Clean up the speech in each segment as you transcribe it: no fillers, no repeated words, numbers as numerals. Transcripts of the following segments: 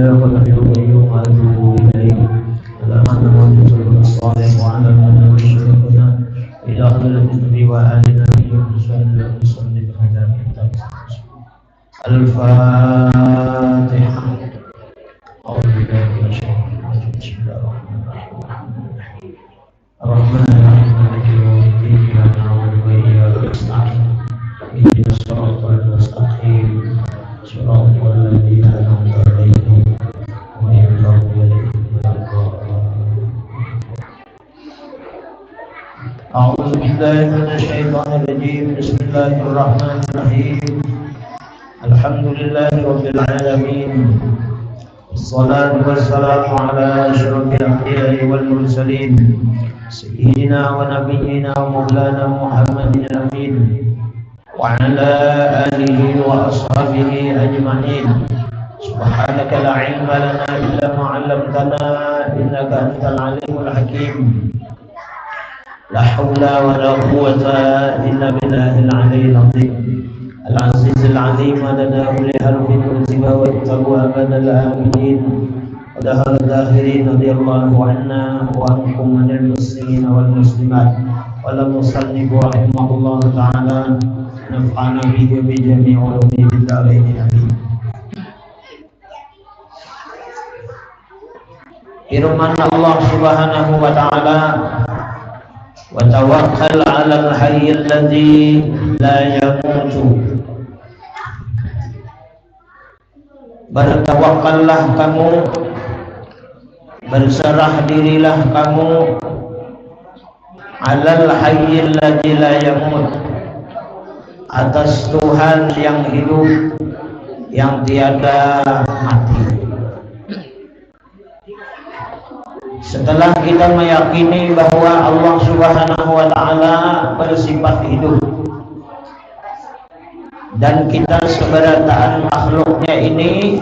الحي القيوم أتوب إليه على من وجه الصالح وعلى من وجهنا إلى حضرة النبي وآلنا وصلي بخدام الفاتحة. أعوذ بالله من الشيطان الرجيم. بسم الله الرحمن الرحيم. الرحمن الرحيم مالك يوم الدين إياك نعبد وإياك نستعين اهدنا الصراط المستقيم صراط الذين أنعمت عليهم غير المغضوب عليهم ولا الضالين. أعوذ بالله من الشيطان الرجيم. بسم الله الرحمن الرحيم. الحمد لله رب العالمين والصلاة والسلام على أشرف الأنبياء والمرسلين سيدنا ونبينا ومولانا محمد الأمين وعلى آله وأصحابه أجمعين. سبحانك لا علم لنا إلا ما علمتنا إنك أنت العليم الحكيم. لا حول ولا قوة إلا بالله العلي العظيم العزيز العظيم. عدد كل حرف كتب وكتب أبد الآمنين ودهر الداخرين. رضي الله عنا وعنكم من المسلمين والمسلمات. ولم يصنف رحمه الله تعالى نفعنا به بجميع علومه بالدارين آمين. Firman Allah Subhanahu wa taala, wa tawakkal 'alal hayyil ladzi la yamutu. Bertawakallah kamu, berserah dirilah kamu, 'alal hayyil ladzi la yamut, atas Tuhan yang hidup yang tiada mati. Setelah kita meyakini bahwa Allah Subhanahu wa taala bersifat hidup dan kita seberataan makhluknya ini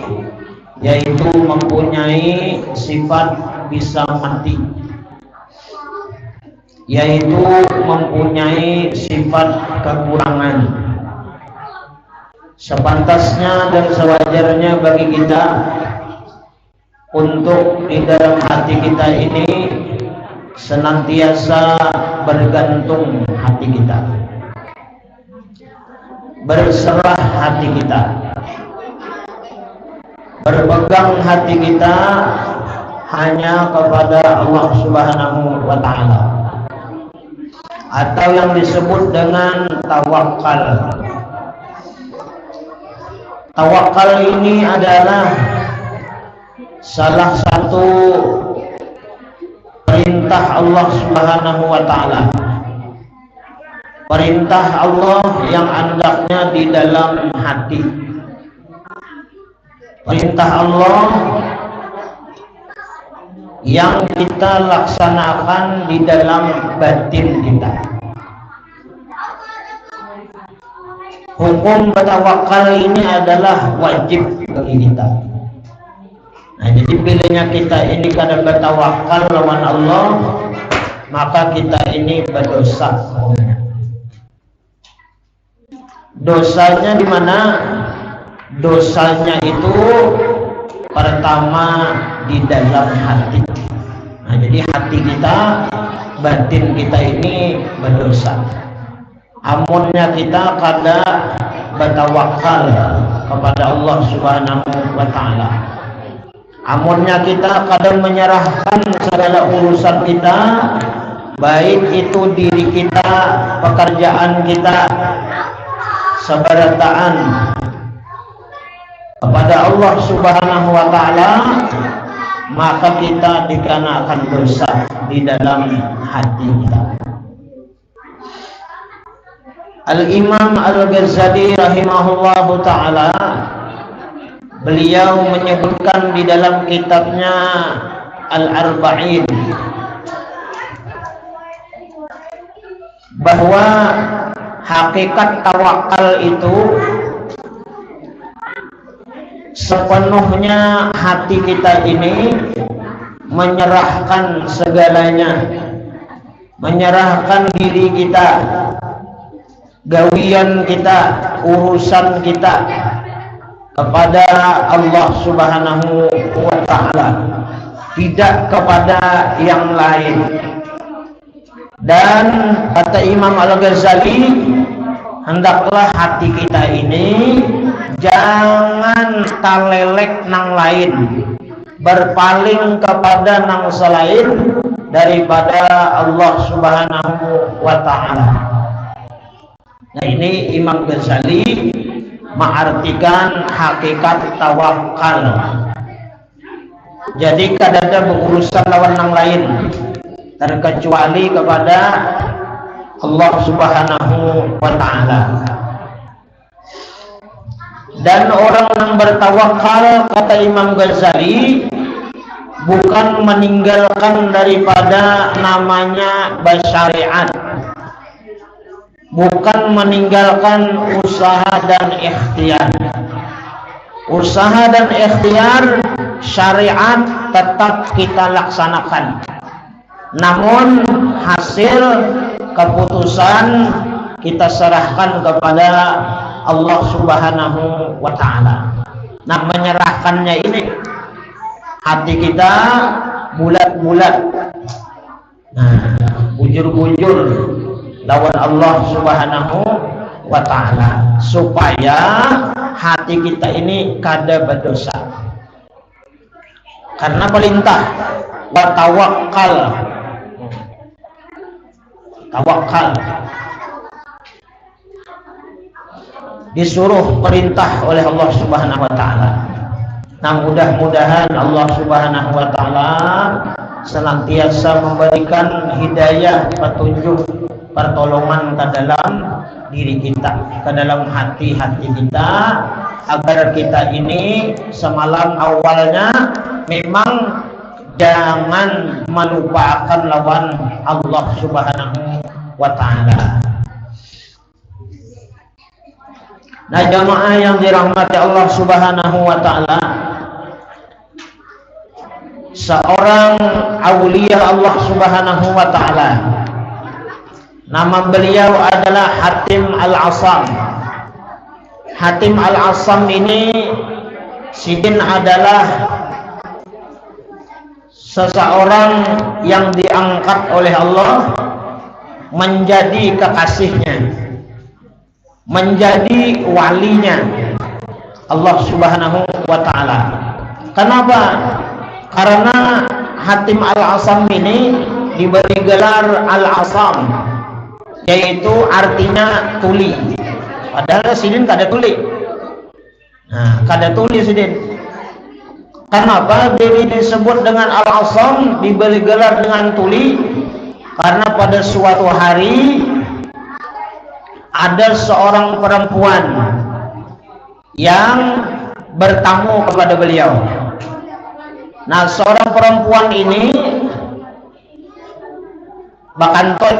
yaitu mempunyai sifat bisa mati, yaitu mempunyai sifat kekurangan, sepantasnya dan sewajarnya bagi kita untuk di dalam hati kita ini senantiasa bergantung hati kita, berserah hati kita, berpegang hati kita hanya kepada Allah Subhanahu wa taala, atau yang disebut dengan tawakal. Tawakal ini adalah salah satu perintah Allah Subhanahu wa taala, perintah Allah yang andaknya di dalam hati, perintah Allah yang kita laksanakan di dalam batin kita. Hukum bertawakal ini adalah wajib bagi kita. Nah, jadi pilihnya kita ini karena bertawakal lawan Allah, maka kita ini berdosa. Dosanya di mana? Dosanya itu pertama di dalam hati. Nah, jadi hati kita, batin kita ini berdosa. Amunnya kita kada bertawakal kepada Allah Subhanahu wa taala. Amunnya kita kadang menyerahkan segala urusan kita, baik itu diri kita, pekerjaan kita, seberataan kepada Allah Subhanahu wa taala, maka kita dikenakan dosa di dalam hati kita. Al-Imam Al-Ghazali rahimahullahu ta'ala, beliau menyebutkan di dalam kitabnya Al-Arba'in bahwa hakikat tawakal itu sepenuhnya hati kita ini menyerahkan segalanya, menyerahkan diri kita, gawian kita, urusan kita kepada Allah Subhanahu wa ta'ala, tidak kepada yang lain. Dan kata Imam Al-Ghazali, hendaklah hati kita ini jangan talelek nang lain, berpaling kepada nang selain daripada Allah Subhanahu wa ta'ala. Nah, ini Imam Ghazali mengartikan hakikat tawakal. Jadi kadang berurusan lawan nang lain terkecuali kepada Allah Subhanahu wa ta'ala. Dan orang yang bertawakal, kata Imam Ghazali, bukan meninggalkan daripada namanya bersyariat, bukan meninggalkan usaha dan ikhtiar. Usaha dan ikhtiar syariat tetap kita laksanakan, namun hasil keputusan kita serahkan kepada Allah Subhanahu wa ta'ala. Nah, menyerahkannya ini hati kita bulat-bulat, nah, bujur-bujur lawan Allah Subhanahu wa ta'ala, supaya hati kita ini kada berdosa. Karena perintah wa tawakkal, tawakal, disuruh perintah oleh Allah Subhanahu wa ta'ala. Nah, mudah-mudahan Allah Subhanahu wa ta'ala senantiasa memberikan hidayah, petunjuk, pertolongan ke dalam diri kita, ke dalam hati-hati kita, agar kita ini semalam awalnya memang jangan melupakan lawan Allah Subhanahu wa ta'ala. Nah, jamaah yang dirahmati Allah Subhanahu wa ta'ala, seorang aulia Allah Subhanahu wa ta'ala, nama beliau adalah Hatim Al-Asam. Hatim Al-Asam ini sidin adalah seseorang yang diangkat oleh Allah menjadi kekasihnya, menjadi walinya Allah Subhanahu wa ta'ala. Kenapa? Karena Hatim Al-Asam ini diberi gelar Al-Asam, yaitu artinya tuli. Padahal sidin kada tuli. Nah, kada tuli sidin. Kenapa diri disebut dengan Al-Asam, diberi gelar dengan tuli? Karena pada suatu hari ada seorang perempuan yang bertamu kepada beliau. Nah, seorang perempuan ini bakantut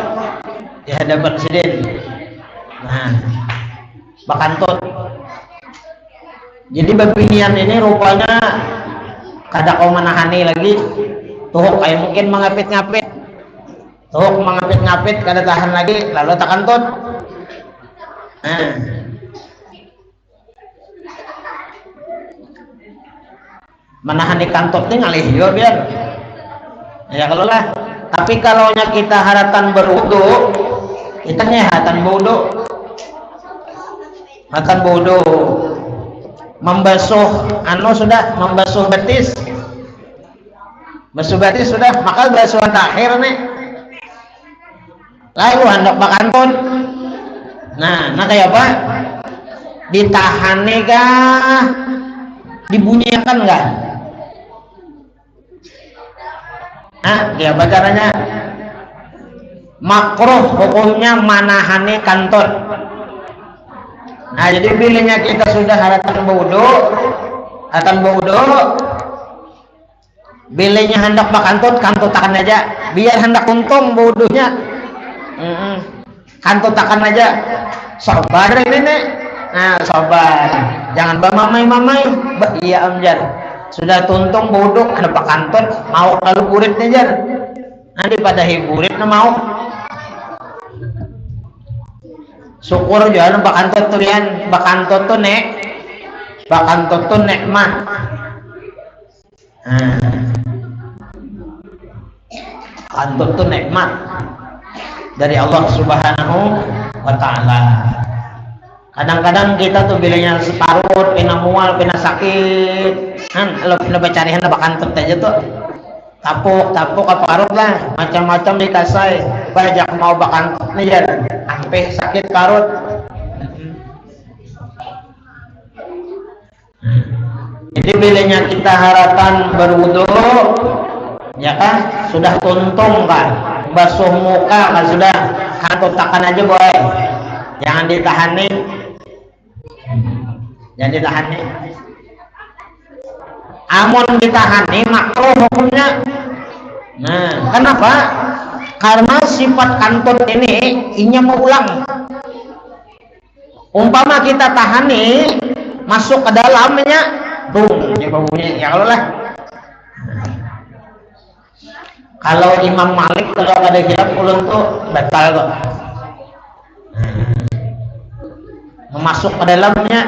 di hadapan sidin. Nah, bakantut. Jadi bebinian ini rupanya kada kau menahani lagi, tuhuk kayak mungkin mengapit-ngapit, tuhuk mengapit-ngapit kada tahan lagi, lalu takantut. Nah, menahan di kantut ini ngalih juga biar ya kalau lah. Tapi kalau kita haratan berwudu, kita nyehatan wudu, hatan wudu, membasuh sudah, membasuh betis, basuh betis sudah, maka basuhan terakhir nih, lalu hendak bakantun. Nah kayak apa? Ditahani kah? Dibunyikan kah? Dia caranya makruh, hukumnya manahani kantut. Nah, jadi bilanya kita sudah haratan wudu, bilanya hendak bakantut, kantutakan aja, biar hendak untung wudunya. Kantutakan aja, sabar ini nih. Nah, sabar, jangan bamamai-mamai. Iya amjar, sudah tuntung bodok ada pakantut mau lalu buritnya jar, nanti pada hiburit na mau syukur jangan bakantut tuh nek Bakantut itu nikmat. Bakantut itu nikmat dari Allah Subhanahu wa Ta'ala. Kadang-kadang kita tuh bilangnya separut, pina mual, pina sakit, kan lebih carihan bakantut aja tuh. Tapuk apa parut lah, macam-macam dikasih. Banyak mau bakantut nih ya, sampai sakit parut. Jadi bilangnya kita harapan berwudu, ya kan, sudah tuntung kan, basuh muka kan sudah, kantut takan aja boy, jangan ditahan nih. Jangan ditahan nih. Amun ditahan nih makruh hukumnya. Nah, kenapa? Karena sifat kantut ini inya mau ulang. Umpama kita tahan nih, masuk ke dalamnya, dia baunya ya kalau lah. Kalau Imam Malik kalau ada khilaf ulun tuh batal kok. Masuk ke dalamnya.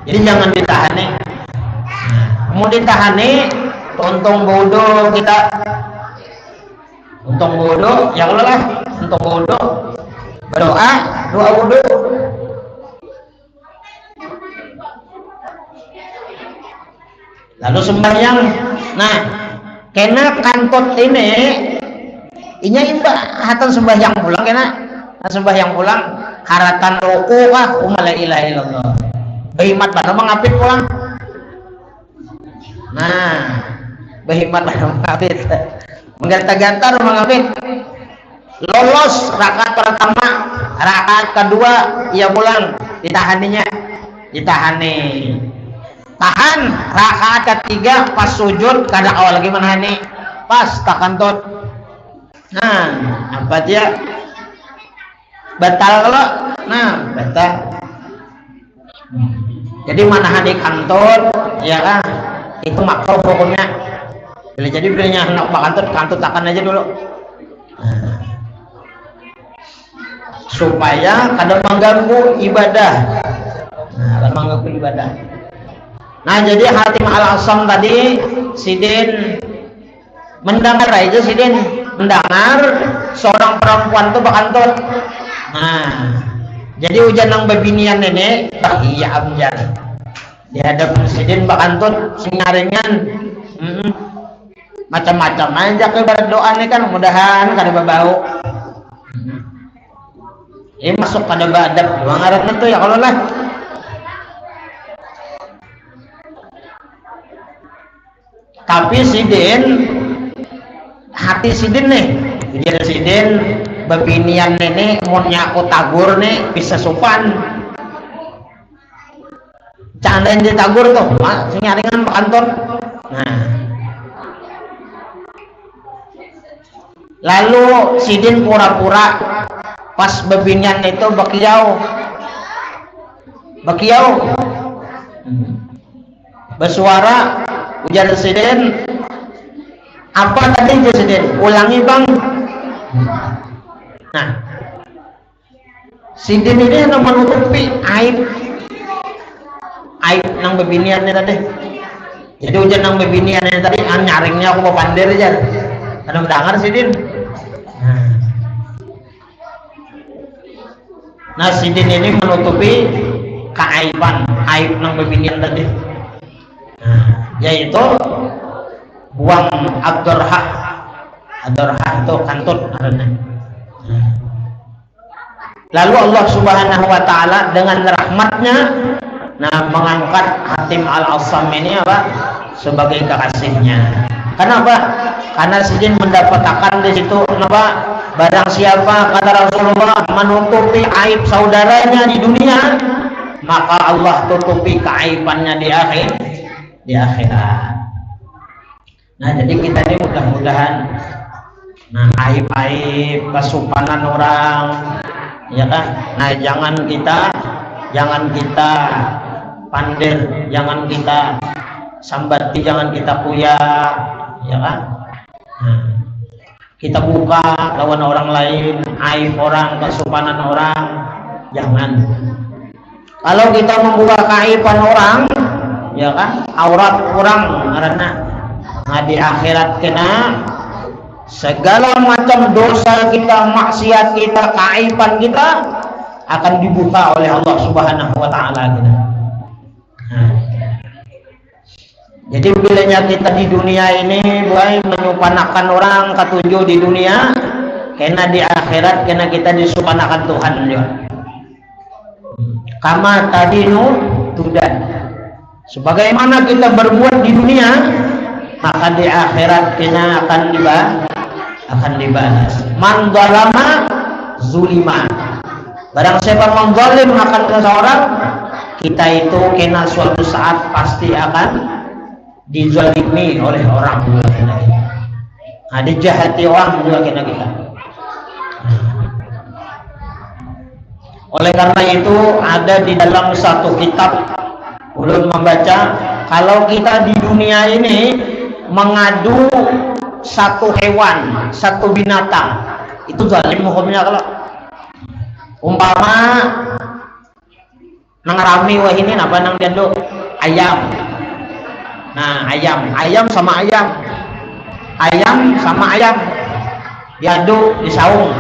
Jadi jangan ditahan nih. Mau ditahan nih, untung bodoh kita. Untung bodoh, ya Allah lah. Untung bodoh, berdoa, doa wudu. Lalu sembahyang. Nah, kena kantut ini, inya imbah hatan sembahyang pulang kena. Sembahyang pulang, haratan ruku kah, la ilaha illallah. Behimat mana mengapit pulang. Nah, behimat mana mengapit. Mengganta-ganta mengapit. Lolos rakaat pertama, rakaat kedua ia pulang, ditahaninya. Ditahani. Tahan rakaat ketiga pas sujud kada awal lagi menahani. Pas takantut. Nah, apa dia? Batal kalau. Nah, batal. Jadi manahani kantut, ya kan? Itu makruh hukumnya. Jadi bilangnya hendak kantut takan aja dulu. Nah, supaya kada mengganggu ibadah. Nah, kada mengganggu ibadah. Nah, jadi Hatim Al-Asam tadi Sidin mendengar aja, Sidin mendengar seorang perempuan tuh bakantut. Nah, jadi hujan yang bebinian nenek, iya amjan. Di hadapan Sidin bakantut singaringan. Macam-macam aja ke berdoa nih kan, mudahan kada berbau. Ini masuk pada badab, doang ngaratnya tuh ya kalau lah. Tapi Sidin, hati Sidin nih, jadi Sidin bebinian nenek mau nyaku tagur nih bisa sopan. Candain ditagur tuh, singaringan bakantut. Nah, lalu Sidin pura-pura pas bebinian itu bakiau bersuara. Ujar Sidin, apa tadi Sidin? Ulangi bang. Nah, Sidin ini yang menutupi aib nang bebiniannya tadi. Jadi ujar nang bebiniannya tadi, nyaringnya aku mau pandir aja. Ada mendengar Sidin. Nah, Sidin ini menutupi keaiban, aib nang bebinian tadi. Yaitu buang ad-dorha itu kantut. Lalu Allah Subhanahu wa Ta'ala dengan rahmatnya mengangkat Hatim Al-Asam ini apa sebagai kekasihnya. Kenapa? Karena Sidin mendapatkan di situ apa? Barang siapa kata Rasulullah menutupi aib saudaranya di dunia, maka Allah tutupi keaibannya di akhirat. Nah, jadi kita ini mudah-mudahan aib-aib kesupanan orang, ya kan? Nah, jangan kita pandir, jangan kita sambati, jangan kita kuyak, ya kan? kita buka lawan orang lain, aib orang, kesopanan orang, jangan. Kalau kita membuka keaiban orang, ya kan, aurat orang karena nah di akhirat kena segala macam dosa kita, maksiat kita, keaiban kita akan dibuka oleh Allah Subhanahu wa taala kita. Nah, jadi bilanya kita di dunia ini boleh menyupanakan orang ketujuh di dunia, kena di akhirat kena kita disupanakan Tuhan juga. Kama tadinu tudan. Sebagaimana kita berbuat di dunia, maka di akhirat kena akan dibalas. Man zalama zulima. Barang siapa mengzalim akan seseorang, kita itu kena suatu saat pasti akan dizalimi oleh orang juga kena kita. Nah, dijahati orang juga kena kita. Oleh karena itu ada di dalam satu kitab ulun membaca, kalau kita di dunia ini mengadu satu hewan, satu binatang, itu zalim hukumnya. Kalau umpama nang rami wah ini apa nang diadu ayam. Nah, ayam sama ayam diadu di saung.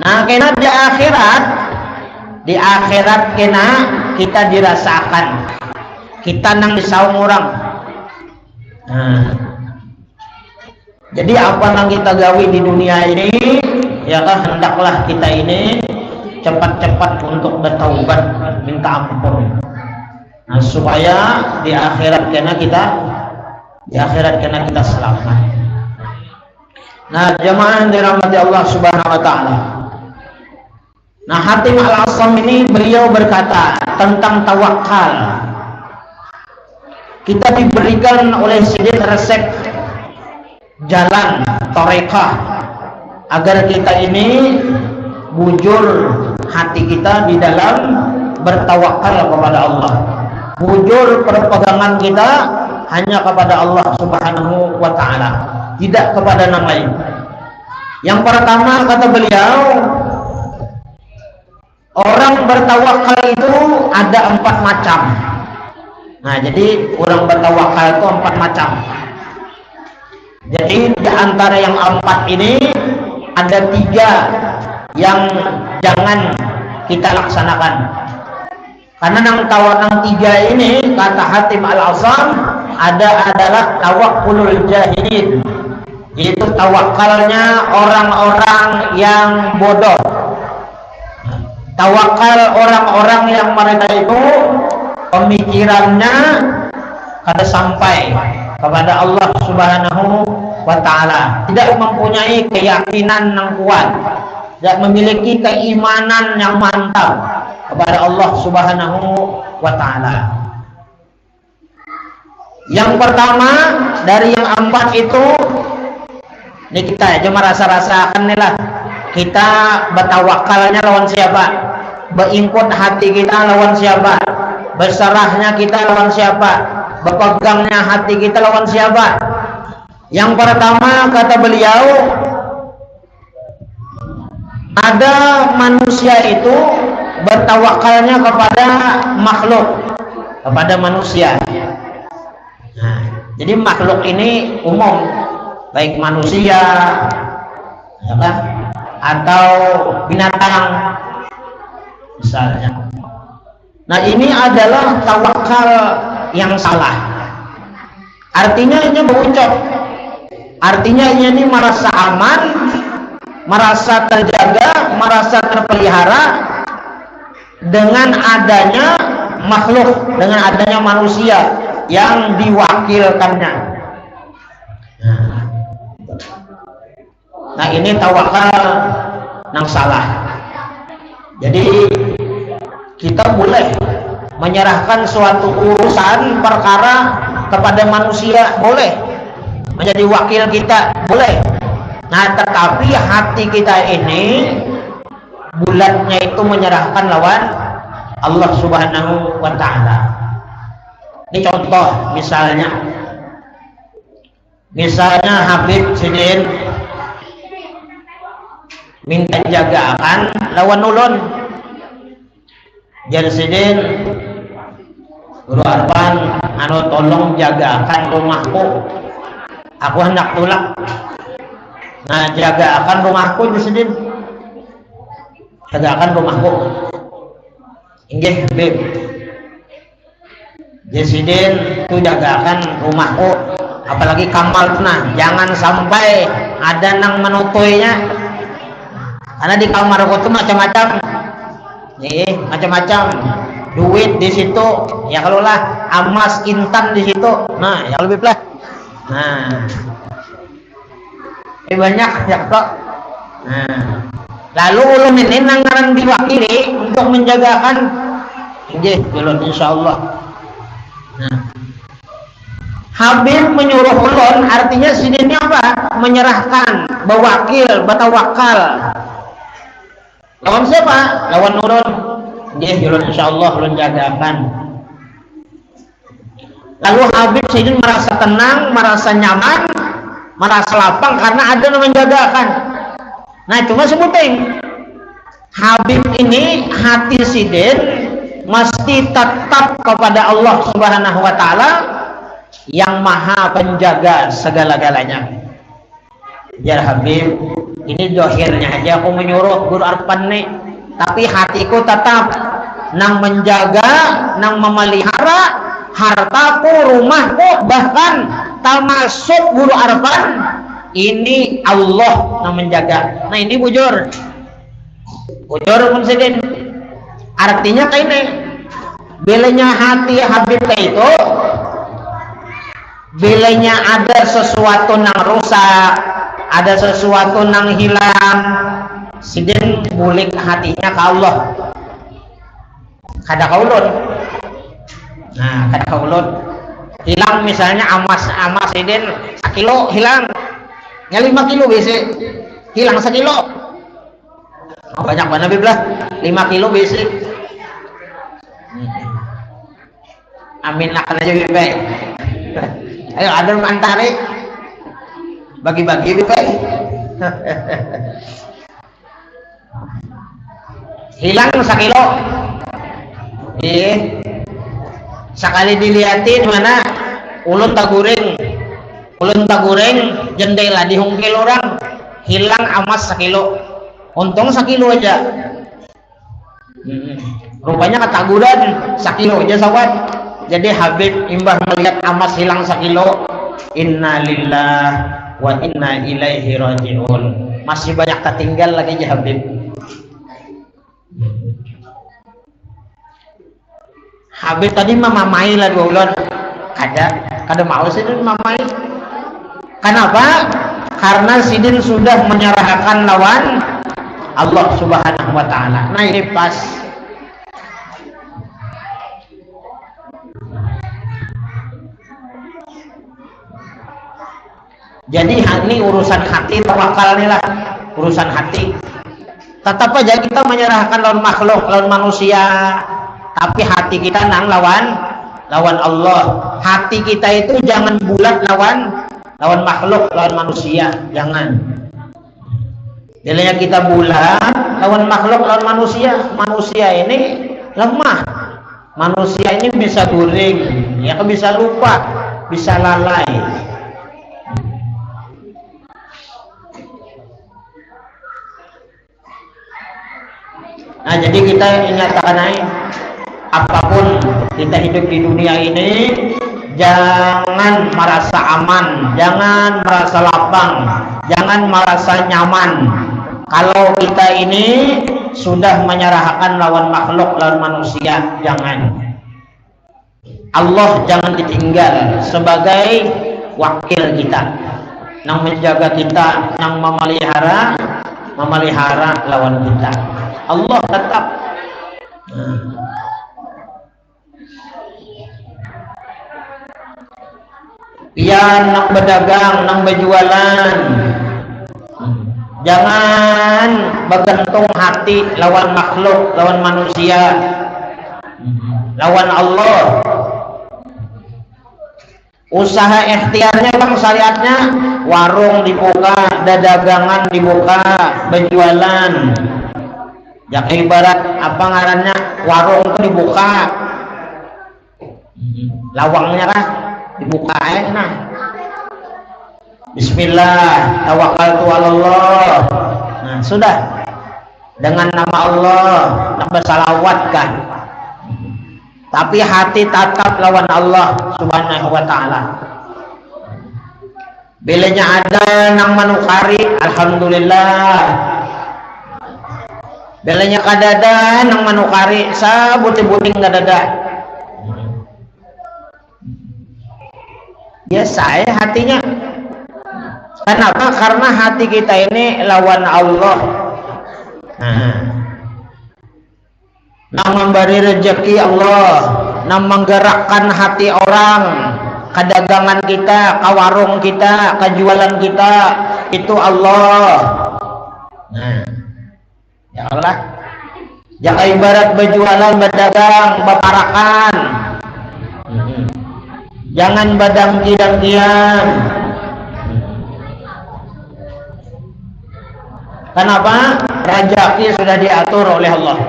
Nah, kena di akhirat kena kita dirasakan kita nang di saung orang. Nah, jadi apa nang kita gawi di dunia ini, ya kan, hendaklah kita ini cepat-cepat untuk bertaubat, minta ampun. Nah, supaya di akhirat kena kita selamat. Nah, jemaah yang dirahmati Allah Subhanahu wa taala. Nah, Hatim Al-Asam ini beliau berkata tentang tawakal. Kita diberikan oleh Sidin resep jalan torekah agar kita ini bujur hati kita di dalam bertawakal kepada Allah. Bujur perpegangan kita hanya kepada Allah Subhanahu wa taala, tidak kepada nama lain. Yang pertama kata beliau, orang bertawakal itu ada 4 macam. Nah, jadi orang bertawakal itu 4 macam. Jadi di antara yang 4 ini ada 3 yang jangan kita laksanakan. Karena nang 3 ini kata Hatim Al-Asam adalah tawakkulul jahilin. Itu tawakalnya orang-orang yang bodoh. Tawakal orang-orang yang mereka itu pemikirannya kada sampai kepada Allah Subhanahu wa taala, tidak mempunyai keyakinan yang kuat, tidak memiliki keimanan yang mantap kepada Allah Subhanahu wa taala. Yang pertama dari yang 4 itu, ini kita aja merasa-rasakan nih lah, kita bertawakalnya lawan siapa, beingkut hati kita lawan siapa, berserahnya kita lawan siapa, berpegangnya hati kita lawan siapa. Yang pertama kata beliau, ada manusia itu bertawakalnya kepada makhluk, kepada manusia. Nah, jadi makhluk ini umum, baik manusia, ya kan, atau binatang misalnya. Nah, ini adalah tawakal yang salah. Artinya ini berucap, artinya ini merasa aman, merasa terjaga, merasa terpelihara dengan adanya makhluk, dengan adanya manusia yang diwakilkannya. Nah, ini tawakal yang salah. Jadi kita boleh menyerahkan suatu urusan perkara kepada manusia, boleh menjadi wakil kita, boleh. Nah, tetapi hati kita ini bulatnya itu menyerahkan lawan Allah Subhanahu wa taala. Ini contoh misalnya, Misalnya Habib Sidin minta jagaan lawan ulun, jar Sidin Guru Arfan anu tolong jagakan rumahku, aku hendak pulang. Nah, jagakan rumahku jar Sidin, jagakan rumahku. Inggih Habib, jar Sidin tu jagakan rumahku, apalagi kamal nah, jangan sampai ada nang menutuinya, karena di kamar aku tuh macam-macam nih, macam-macam duit di situ ya, kalau lah emas intan di situ, nah ya lebih lah, nah banyak ya kok. Nah, lalu ulun ini nanggaran diwakili untuk menjagakan, inggih ulun insyaallah. Nah, Habib menyuruh ulun, artinya sini apa? Menyerahkan, bawakil, batawakal. Lawan siapa? Lawan ulun. Nggih, ulun insyaallah ulun jagakan. Lalu Habib Sidin merasa tenang, merasa nyaman, merasa lapang karena ada yang menjagakan. Nah, cuma sebuting Habib ini hati Sidin mesti tetap kepada Allah Subhanahu wa taala yang maha penjaga segala-galanya. Ya Habib, ini dohirnya aja aku menyuruh Guru Arfan nih, tapi hatiku tetap nang menjaga, nang memelihara hartaku, rumahku, bahkan termasuk Guru Arfan ini Allah nang menjaga. Nah ini bujur Mun Sidin, artinya kayak ini bilanya hati Habib kayak itu, bilanya ada sesuatu nang rusak, ada sesuatu nang hilang, Sidin bulik hatinya ke Allah, kada kaulun. Nah, kada kaulun hilang misalnya amas Sidin 1 kilo hilang, ya 5 kilo bisa hilang 1 kilo. Oh, banyak banget Biblah 5 kilo bisa. Amin akan aja Bibi. Ayo ada mantari bagi-bagi Bibi. Hilang 1 kilo. Sekali dilihatin mana ulun taguring jendela dihungkil orang, hilang emas 1 kilo, untung 1 kilo aja. Rupanya ketaguran 1 kilo aja sobat. Jadi Habib imbah melihat emas hilang 1 kilo, innalillah wa inna ilaihi rajiun, masih banyak tertinggal lagi ya Habib. Habib tadi mamai lah 2 bulan, kada mau Sidin mamai. Kenapa? Karena Sidin sudah menyerahkan lawan Allah Subhanahu wa taala. Nah ini pas. Jadi ini urusan hati, tawakal nih lah, urusan hati. Tetap aja kita menyerahkan lawan makhluk, lawan manusia, tapi hati kita nang lawan Allah. Hati kita itu jangan bulat lawan makhluk, lawan manusia, jangan. Jadinya kita bulat lawan makhluk, lawan manusia. Manusia ini lemah, manusia ini bisa guring, ya bisa lupa, bisa lalai. Nah jadi kita ingatkan aja, apapun kita hidup di dunia ini, jangan merasa aman, jangan merasa lapang, jangan merasa nyaman kalau kita ini sudah menyerahkan lawan makhluk, lawan manusia. Jangan. Allah jangan ditinggal sebagai wakil kita, nang menjaga kita, nang memelihara lawan kita. Allah tetap. Pian nak berdagang, nang berjualan, jangan bergantung hati lawan makhluk, lawan manusia, lawan Allah. Usaha ikhtiarnya bang, syariatnya warung dibuka, dagangan dibuka, berjualan. Ya ibarat apa ngarannya, warung itu dibuka, lawangnya kan dibuka nah. Bismillah, tawakkaltu 'alallah. Nah, sudah. Dengan nama Allah, nama salawat kan. Tapi hati tatap lawan Allah Subhanahu wa taala. Bilanya ada nang manukari, alhamdulillah. Bilanya kadada nang manukari, sabuti-buting kadada. Biasa hatinya. Kenapa? Karena hati kita ini lawan Allah. Nang memberi rezeki Allah, nang menggerakkan hati orang, ke dagangan kita, ke warung kita, ke jualan kita, itu Allah. Nah, ya Allah. Jangan ibarat berjualan, berdagang, berparakan. Jangan badang-dangdian. Kenapa? Rezeki sudah diatur oleh Allah.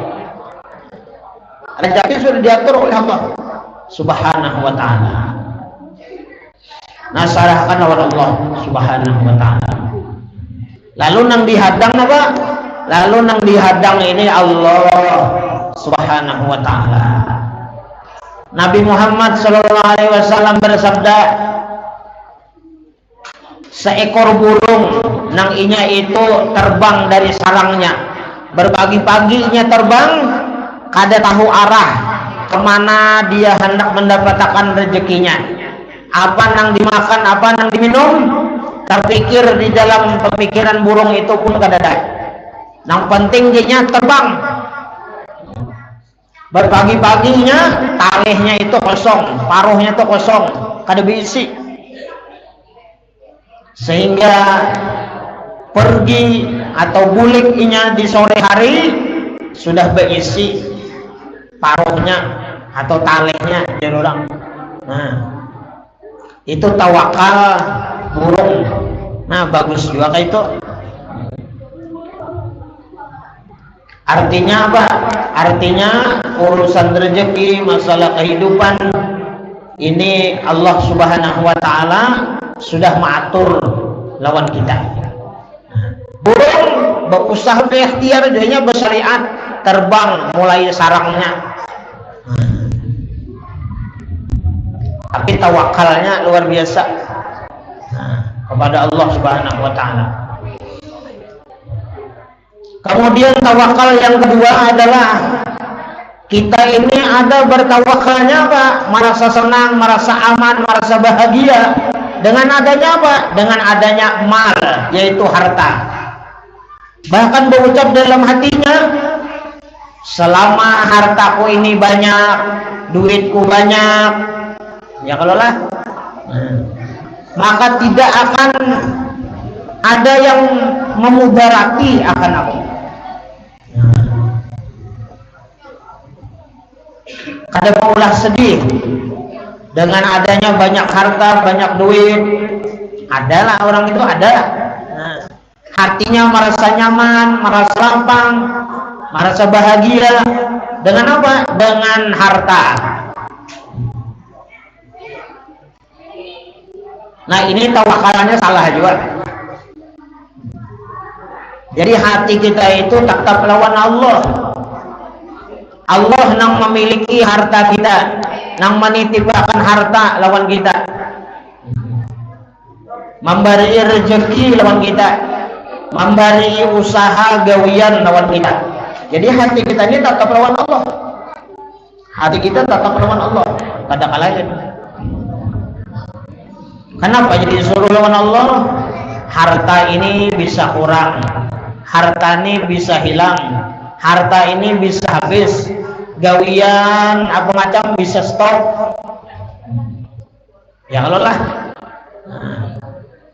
Rezeki sudah diatur oleh Allah Subhanahu wa taala. Nasarahkan oleh Allah Subhanahu wa taala. Lalu nang dihadang apa? Lalu nang dihadang ini Allah Subhanahu wa taala. Nabi Muhammad sallallahu alaihi wasallam bersabda, seekor burung nang inya itu terbang dari sarangnya, berpagi-paginya terbang, kada tahu arah kemana dia hendak mendapatkan rezekinya, apa nang dimakan, apa nang diminum, terpikir di dalam pemikiran burung itu pun kada ada. Nang penting dia terbang, berpagi-paginya talihnya itu kosong, paruhnya itu kosong, kada berisi, sehingga pergi atau buliknya di sore hari sudah berisi paruhnya atau talihnya dari orang. Nah, itu tawakal burung. Nah, bagus juga kayak itu. Artinya apa? Artinya urusan rezeki, masalah kehidupan ini Allah Subhanahu wa taala sudah mengatur lawan kita. Burung berusaha berikhtiar, dia bersyariat, terbang mulai sarangnya. Tapi tawakalnya luar biasa kepada Allah Subhanahu wa taala. Kemudian tawakal yang kedua adalah kita ini ada bertawakalnya apa? Merasa senang, merasa aman, merasa bahagia dengan adanya apa? Dengan adanya mal, yaitu harta. Bahkan berucap dalam hatinya, selama hartaku ini banyak, duitku banyak, ya kalau lah, maka tidak akan ada yang memudarati akan aku. Kada maulah sedih dengan adanya banyak harta, banyak duit. Adalah orang itu ada. Hatinya merasa nyaman, merasa lapang, merasa bahagia dengan apa? Dengan harta. Nah, ini tawakalannya salah juga. Jadi hati kita itu tetap lawan Allah. Allah nang memiliki harta kita, nang menitipkan harta lawan kita, memberi rezeki lawan kita, memberi usaha gawian lawan kita. Jadi hati kita ini tetap lawan Allah. Hati kita tetap lawan Allah. Kada kalahin. Kenapa jadi disuruh lawan Allah? Harta ini bisa kurang, harta ini bisa hilang, harta ini bisa habis, gawian apa macam bisa stop. Ya kalau lah,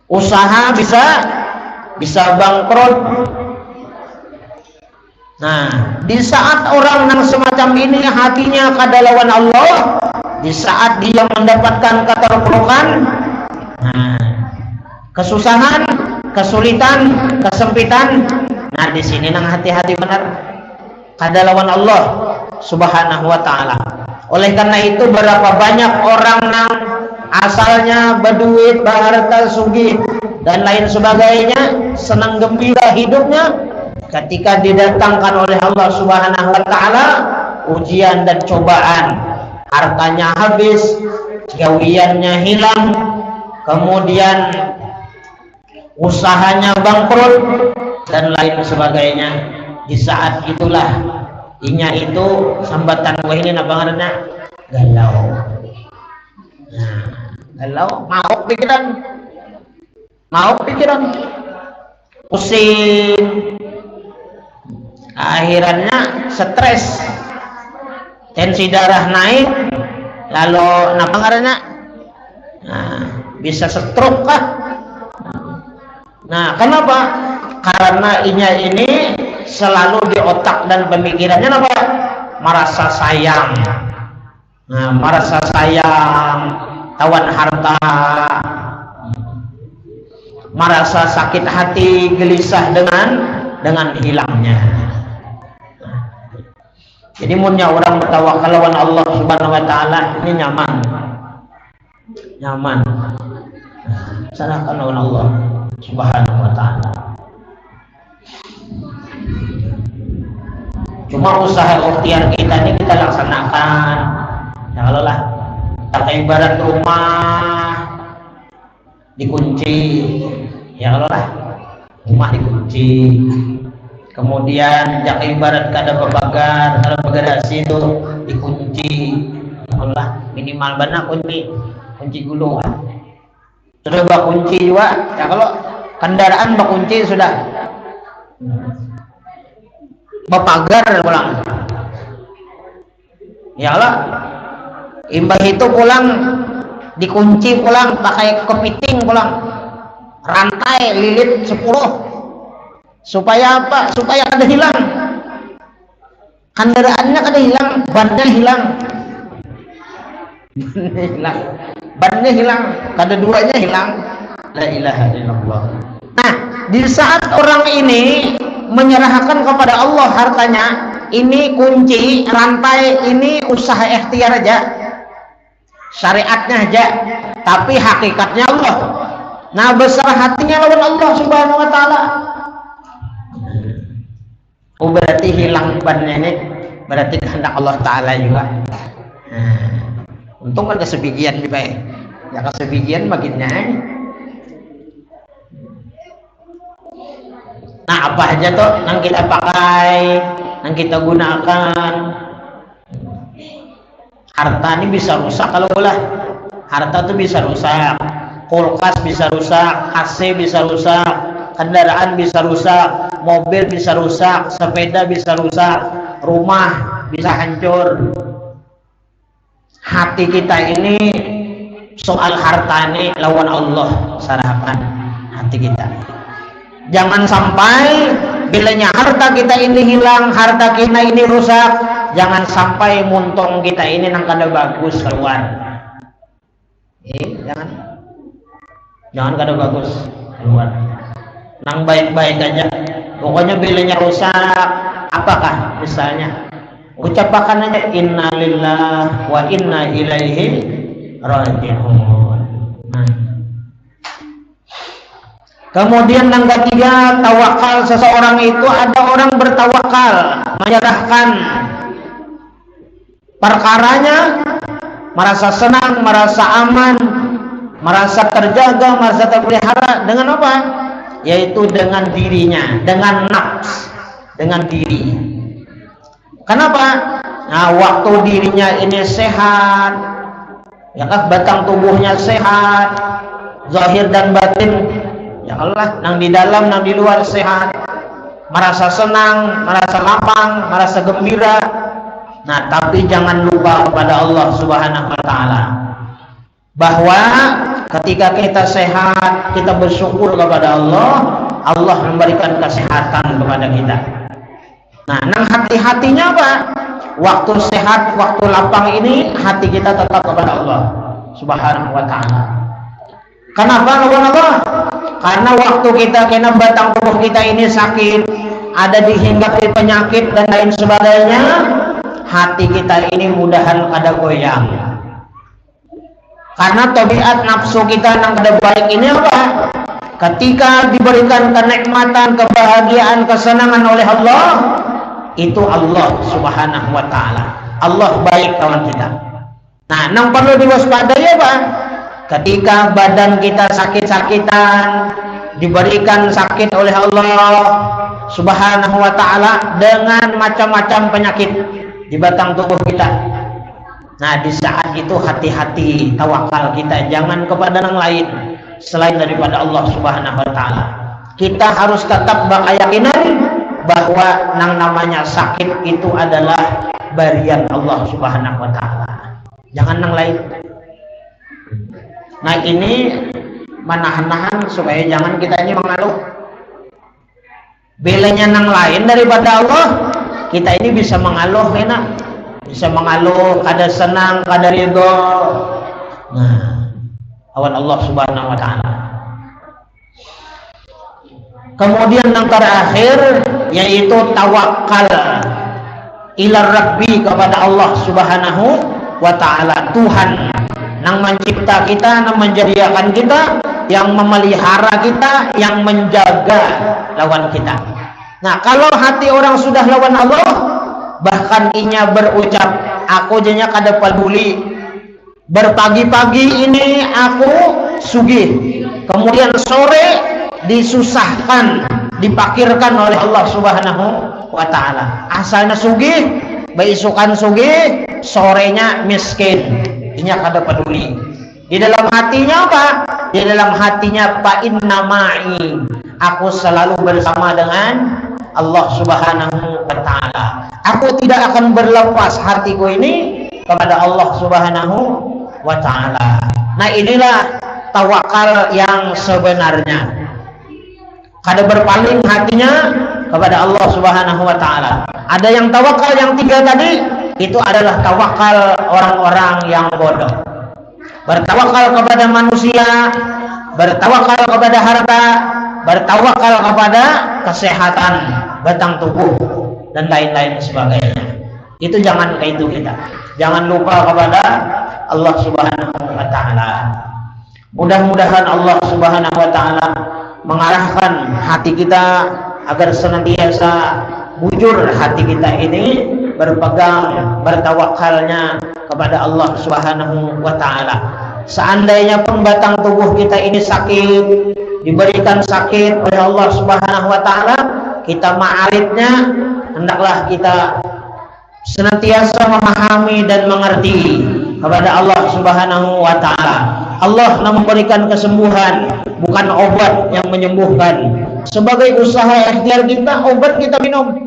usaha bisa bangkrut. Nah, di saat orang yang semacam ini hatinya kada lawan Allah, di saat dia mendapatkan keterpurukan, kesusahan, kesulitan, kesempitan, nah di sini nang hati-hati benar kada lawan Allah Subhanahu wa taala. Oleh karena itu berapa banyak orang nang asalnya berduit, berharta, sugih dan lain sebagainya, senang gembira hidupnya, ketika didatangkan oleh Allah Subhanahu wa taala ujian dan cobaan, hartanya habis, gawiannya hilang, kemudian usahanya bangkrut dan lain sebagainya. Di saat itulah inya itu sambatan wah ini apa ngaranna galau. Nah, galau, mau pikiran pusing, akhirannya stres, tensi darah naik, lalu apa ngaranna bisa stroke kah. Nah, kenapa? Karena inya ini selalu di otak dan pemikirannya apa? Merasa sayang. Nah, merasa sayang, tawan harta, merasa sakit hati, gelisah dengan hilangnya. Jadi munnya orang bertawakal lawan Allah Subhanahu wa taala ini nyaman. Sanakan lawan Allah Subhanahu wa taala. Cuma usaha ikhtiar kita ini kita laksanakan. Ya kalau lah, pakai ibarat rumah dikunci, ya kalau lah rumah dikunci. Kemudian jak ibarat kada berbagar, kalau bagasi itu dikunci. Ya kalau lah minimal benar kunci gulung. Sudah bak kunci juga. Ya kalau kendaraan bak kunci sudah. Bapagar pulang. Ya Allah, imbah itu pulang dikunci pulang pakai kepiting pulang, rantai lilit 10. Supaya apa? Supaya kada hilang. Kendaraannya kada hilang, bannya hilang. Bannya hilang, kada duanya hilang. La ilaha illallah. Nah, di saat orang ini menyerahkan kepada Allah hartanya, ini kunci, rantai ini usaha ikhtiar aja, syariatnya aja, tapi hakikatnya Allah. Nah, besar hatinya lawan Allah Subhanahu wa taala. Oh, berarti hilang bannya ini berarti kehendak Allah taala juga. Untung kan kesebigian juga ya kesebigian bagiannya. Nah, apa aja tuh yang kita pakai, yang kita gunakan. Harta ini bisa rusak kalau lah. Harta tuh bisa rusak. Kulkas bisa rusak, AC bisa rusak, kendaraan bisa rusak, mobil bisa rusak, sepeda bisa rusak, rumah bisa hancur. Hati kita ini soal harta ini lawan Allah sarapan hati kita. Jangan sampai bilanya harta kita ini hilang, harta kita ini rusak, jangan sampai muntung kita ini nang kada bagus keluar. Jangan kada bagus keluar. Nang baik-baik aja. Pokoknya bilanya rusak, apakah misalnya ucapakan aja inna lillahi wa inna ilaihi raji'un. Kemudian yang ketiga, tawakal seseorang itu ada orang bertawakal, menyerahkan perkaranya, merasa senang, merasa aman, merasa terjaga, merasa terpelihara dengan apa? Yaitu dengan dirinya, dengan nafs, dengan diri. Kenapa? Nah, waktu dirinya ini sehat, ya kan, batang tubuhnya sehat, zahir dan batin. Ya Allah, nang di dalam, nang di luar sehat, merasa senang, merasa lapang, merasa gembira. Nah, tapi jangan lupa kepada Allah Subhanahu wa taala bahwa ketika kita sehat, kita bersyukur kepada Allah, Allah memberikan kesehatan kepada kita. Nah, nang hati-hatinya apa? waktu sehat, waktu lapang ini hati kita tetap kepada Allah Subhanahu wa ta'ala. Kenapa lawan Allah? Karena waktu kita kena batang tubuh kita ini sakit, ada dihinggapi penyakit dan lain sebagainya, hati kita ini mudahan kada goyang. Karena tabiat nafsu kita yang kada baik ini apa? Ketika diberikan kenikmatan, kebahagiaan, kesenangan oleh Allah, itu Allah Subhanahu wa ta'ala. Allah baik kawan kita. Nah, yang perlu diwaspadai apa? Ketika badan kita sakit-sakitan, diberikan sakit oleh Allah Subhanahu wa ta'ala dengan macam-macam penyakit di batang tubuh kita. Nah, di saat itu hati-hati, tawakal kita jangan kepada yang lain selain daripada Allah Subhanahu wa ta'ala. Kita harus tetap berkeyakinan bahwa yang namanya sakit itu adalah barian Allah Subhanahu wa ta'ala, jangan yang lain. Nah, ini menahan-nahan supaya jangan kita ini mengeluh. Belanya yang lain daripada Allah, kita ini bisa mengeluh, enak, bisa mengeluh, kada senang, kada ridho. Nah, awan Allah Subhanahu wa ta'ala. Kemudian yang terakhir yaitu tawakal ila Rabbi, kepada Allah Subhanahu wa ta'ala, Tuhan yang mencipta kita, yang menjadikan kita, yang memelihara kita, yang menjaga lawan kita. Nah, kalau hati orang sudah lawan Allah, bahkan inya berucap, aku jadinya kada peduli, berpagi-pagi ini aku sugih, kemudian sore disusahkan, dipakirkan oleh Allah Subhanahu wa ta'ala. Asalnya sugih, beisukan sugih, sorenya miskin, inya kada peduli. Di dalam hatinya apa? Di dalam hatinya fa inna ma'i, aku selalu bersama dengan Allah Subhanahu wa ta'ala. Aku tidak akan berlepas hatiku ini kepada Allah Subhanahu wa ta'ala. Nah, inilah tawakal yang sebenarnya. Kada berpaling hatinya kepada Allah Subhanahu wa ta'ala. Ada yang tawakal yang tiga tadi, itu adalah tawakal orang-orang yang bodoh. Bertawakal kepada manusia, bertawakal kepada harta, bertawakal kepada kesehatan batang tubuh dan lain-lain sebagainya. Itu jangan kayak itu kita. Jangan lupa kepada Allah Subhanahu wa ta'ala. Mudah-mudahan Allah Subhanahu wa ta'ala mengarahkan hati kita agar senantiasa bujur hati kita ini berpegang, bertawakalnya kepada Allah Subhanahu wa ta'ala. Seandainya pun batang tubuh kita ini sakit, diberikan sakit oleh Allah Subhanahu wa ta'ala, kita ma'arifnya hendaklah kita senantiasa memahami dan mengerti kepada Allah Subhanahu wa ta'ala. Allah yang memberikan kesembuhan, bukan obat yang menyembuhkan. Sebagai usaha ikhtiar kita, obat kita minum,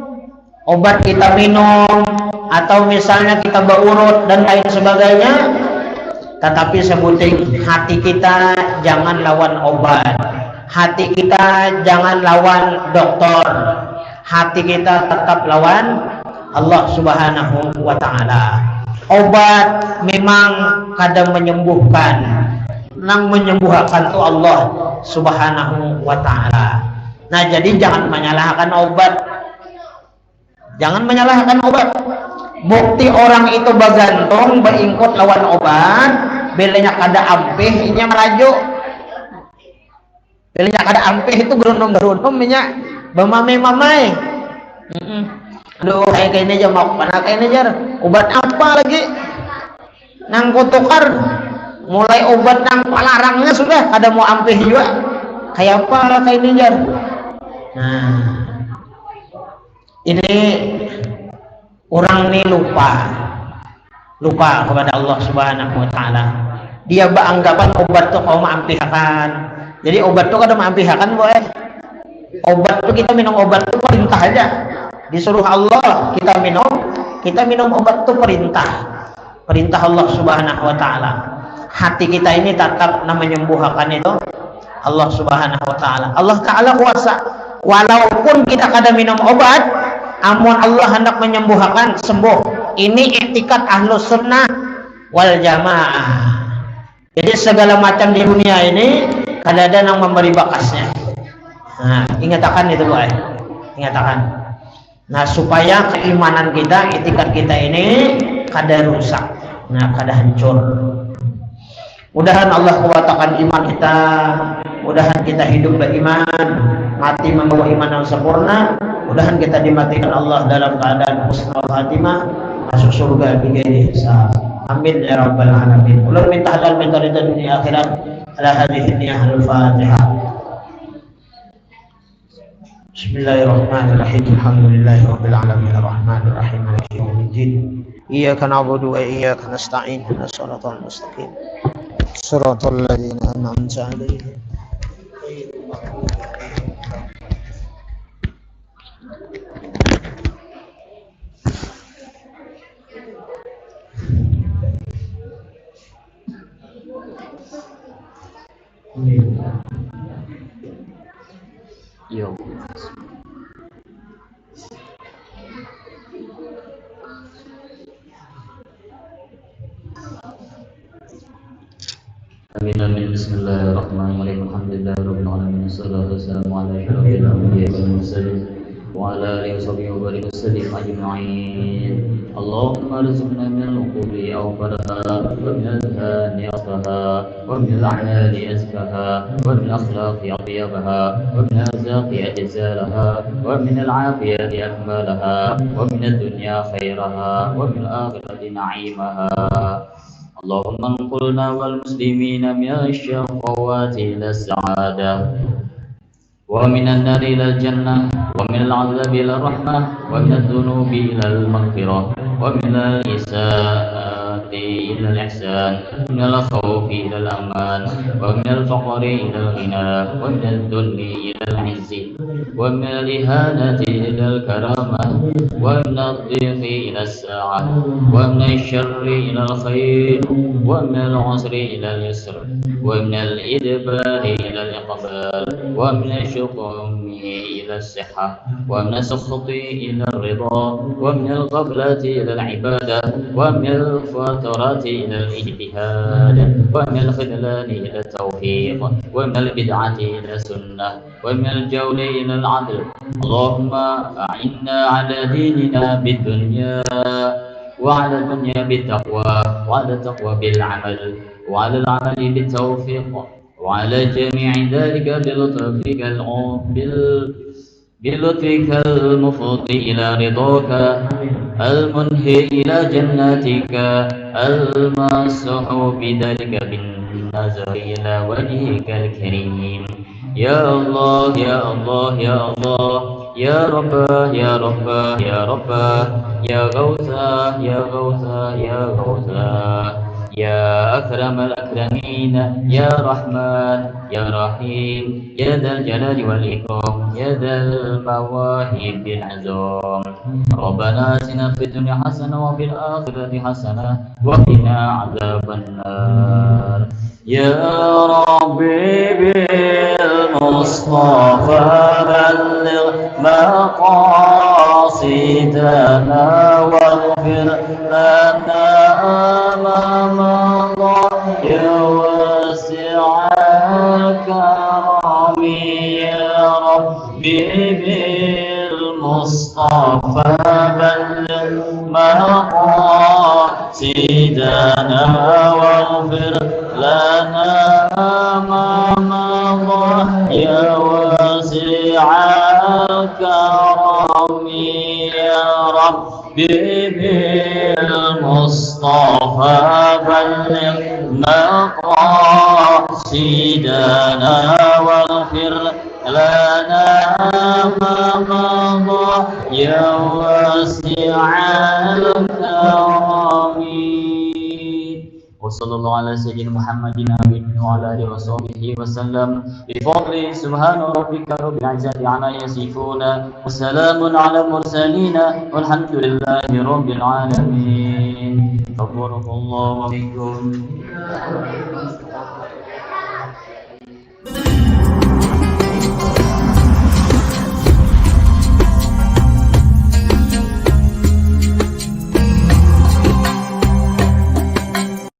atau misalnya kita berurut dan lain sebagainya. Tetapi sebuting hati kita jangan lawan obat, hati kita jangan lawan dokter, hati kita tetap lawan Allah Subhanahu wa ta'ala. Obat memang kadang menyembuhkan, yang menyembuhkan itu Allah Subhanahu wa ta'ala. Nah, jadi jangan menyalahkan obat, jangan menyalahkan obat. Bukti orang itu bagantung beingkut lawan obat, belenya kada ampih inya melaju, belenya kada ampih itu gerundung-gerundung inya bemamai-mamai. Aduh, kayak ini aja mau mana kayak ini jar, obat apa lagi nang kutukar, mulai obat nang palarangnya sudah kada mau ampih juga, kayak apa kayak ini jar. Nah, ini orang ini lupa kepada Allah Subhanahu wa ta'ala. Dia beranggapan obat tuh kau maampihkan. Jadi obat tuh kada maampihkan boleh. Obat tuh kita minum obat tuh perintah aja. Disuruh Allah kita minum obat tuh perintah Allah Subhanahu wa ta'ala. Hati kita ini tetap menyembuhkan itu Allah Subhanahu wa ta'ala. Allah ta'ala kuasa. Walaupun kita kada minum obat, amun Allah hendak menyembuhkan, sembuh. Ini i'tikad Ahlus Sunnah wal Jamaah. Jadi segala macam di dunia ini ada yang memberi bakasnya. Nah, ingatakan itu boy. Ingatakan. Nah, supaya keimanan kita, i'tikad kita ini kada rusak. Nah, kada hancur. Mudahan Allah kuatakan iman kita, mudahan kita hidup beriman, mati membawa iman yang sempurna, mudahan kita dimatikan Allah dalam keadaan husnul khatimah, masuk surga bighairi hisab. Amin ya rabbal alamin. Ulun minta halal minta ridha dunia akhirat. Ala hadhihi niyyah al-Fatihah. Bismillahirrahmanirrahim. Alhamdulillahi rabbil alamin arrahmanir rahim maliki yaumiddin. Iyyaka na'budu wa iyyaka nasta'in. Ihdinas siratal mustaqim. Siratal ladzina an'amta 'alaihim. Yo. Amin. Bismillahirrahmanirrahim. Alhamdulillahirabbil alamin. Wassalatu wassalamu ala asyrofil anbiya'i wal mursalin wa ala alihi washabihi wa barik wasallim ajma'in. Allahumma arzuqna min al-qubri awfaraha wa min al-dhani asfaha wa min al-a'mali azkaha wa min al-akhlaqi atyabaha wa min al-arzaqi ajzalaha wa min al-'afiyati akmalaha wa min ad-dunya khairaha wa min al-akhirati na'imaha. اللهم انقلنا والمسلمين من الشقوات إلى السعادة ومن النار إلى الجنة ومن العذاب إلى الرحمة ومن الذنوب إلى المغفرة ومن الإساءة إلى الإحسان ومن الخوف إلى الأمان ومن الفقر إلى الغنى ومن الذل إلى العز ومن الإهانة إلى الكرامة ومن الضيق إلى الساعة ومن الشر إلى الخير ومن العسر إلى اليسر ومن الإدبار إلى الإقبال ومن الشقم إلى الصحة ومن السخط إلى الرضا ومن الغفلة إلى العبادة ومن الفترات إلى الاجتهاد ومن الخذلان إلى التوفيق ومن البدعة إلى السنة ومن الجور إلى العدل. اللهم أعنا على ديننا بالدنيا وعلى الدنيا بالتقوى وعلى التقوى بالعمل وعلى العمل بالتوفيق وعلى جميع ذلك بلطفك المفضي إلى رضاك المنهي إلى جناتك المسح بذلك بالنظر إلى وجهك الكريم. يا الله يا الله يا الله يا رب يا رب يا رب يا غوثا يا غوثا يا غوثا يا أكرم الأكرمين يا رحمن يا رحيم يا ذا الجلال والإكرام يا ذا المواهب العظام. ربنا آتنا في الدنيا حسنة وفي الآخرة حسنة وقنا عذاب النار. يا ربي بالمصطفى بلغ مقاصدنا واغفر لنا أمام الله يا واسع الكرم. يا ربي بالمصطفى بلغ مقاصدنا واغفر لنا أمام الله يا واسع الكرم. يا ربي بالمصطفى بلغ مقاصدنا واغفر لنا أمام الله يا واسع الكرم. وصلى الله على سيدنا محمد وعلى آله وصحبه وسلم. بفضل سبحان ربك رب العزة عما يصفون وسلام على المرسلين والحمد لله رب العالمين. غفر الله ومنكم.